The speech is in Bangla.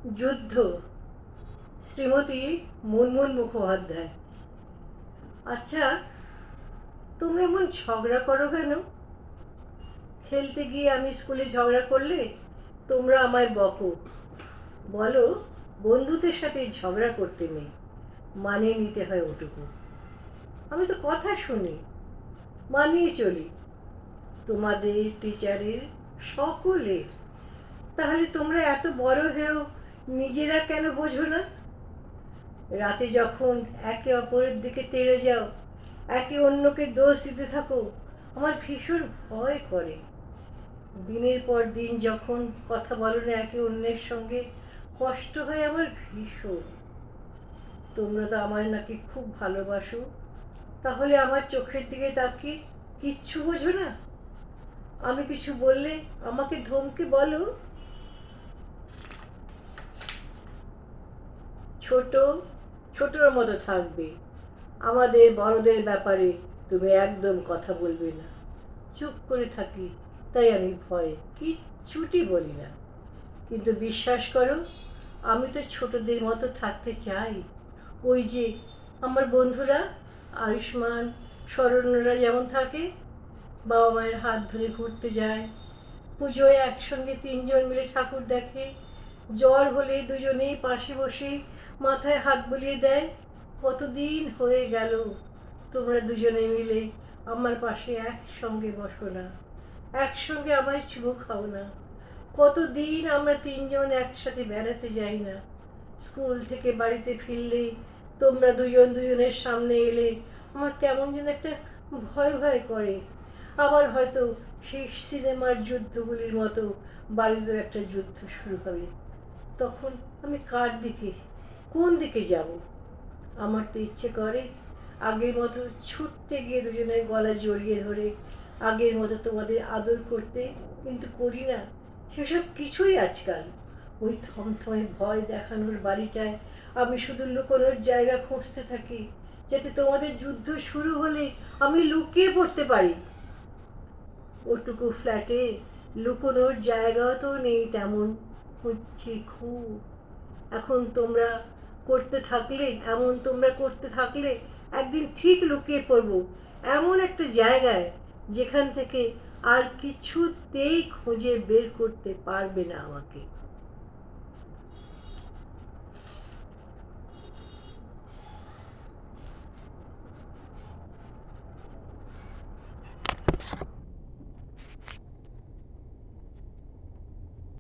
যুদ্ধ, শ্রীমতী মুনমুন মুখোপাধ্যায়। আচ্ছা, তোমরা এমন ঝগড়া করো কেন? খেলতে গিয়ে আমি স্কুলে ঝগড়া করলে তোমরা আমায় বকো, বলো বন্ধুদের সাথে ঝগড়া করতে নেই, মানিয়ে নিতে হয় ওটুকু। আমি তো কথা শুনি, মানিয়ে চলি, তোমাদের, টিচারের, সকলের। তাহলে তোমরা এত বড় হয়েও নিজেরা কেন বোঝো না? রাতে যখন একে অপরের দিকে তেড়ে যাও, একে অন্যকে দোষ দিতে থাকো, আমার ভীষণ ভয় করে। দিনের পর দিন যখন কথা বলো না একে অন্যের সঙ্গে, কষ্ট হয় আমার ভীষণ। তোমরা তো আমায় নাকি খুব ভালোবাসো, তাহলে আমার চোখের দিকে তাকিয়ে কিচ্ছু বোঝো না? আমি কিছু বললে আমাকে ধমকে বলো, ছোট ছোটর মতো থাকবে, আমাদের বড়দের ব্যাপারে তুমি একদম কথা বলবে না। চুপ করে থাকি, তাই আমি ভয়ে কিচ্ছুটি বলি না। কিন্তু বিশ্বাস করো, আমি তো ছোটদের মতো থাকতে চাই। ওই যে আমার বন্ধুরা আয়ুষ্মান, শরণ্যরা যেমন থাকে, বাবা মায়ের হাত ধরে ঘুরতে যায়, পুজোয় একসঙ্গে তিনজন মিলে ঠাকুর দেখে, জ্বর হলে দুজনেই পাশে বসে মাথায় হাত বুলিয়ে দেয়। কতদিন হয়ে গেল তোমরা দুজনে মিলে আমার পাশে একসঙ্গে বসো না, একসঙ্গে আমায় চুমু খাও না। কতদিন আমরা তিনজন একসাথে বেড়াতে যাই না। স্কুল থেকে বাড়িতে ফিরলে তোমরা দুজন দুজনের সামনে এলে আমার কেমন যেন একটা ভয় ভয় করে। আবার হয়তো সেই সিনেমার যুদ্ধগুলির মতো বাড়িতেও একটা যুদ্ধ শুরু হবে। তখন আমি কার দিকে, কোন দিকে যাব? আমার তো ইচ্ছে করে আগের মতো ছুটতে গিয়ে দুজনের গলা জড়িয়ে ধরে আগের মতো তোমাদের আদর করতে, কিন্তু করি না সেসব কিছুই আজকাল। ওই থমথমে ভয় দেখানোর বাড়িটায় আমি শুধু লুকোনোর জায়গা খুঁজতে থাকি, যাতে তোমাদের যুদ্ধ শুরু হলে আমি লুকিয়ে পড়তে পারি। ওটুকু ফ্ল্যাটে লুকোনোর জায়গা তো নেই তেমন, খুঁজছি খুব। এখন তোমরা করতে থাকলে, তোমরা করতে থাকলে একদিন ঠিক লুকিয়ে পড়বো এমন একটা জায়গায়, যেখান থেকে আর কিছুতেই খুঁজে বের করতে পারবে না আমাকে।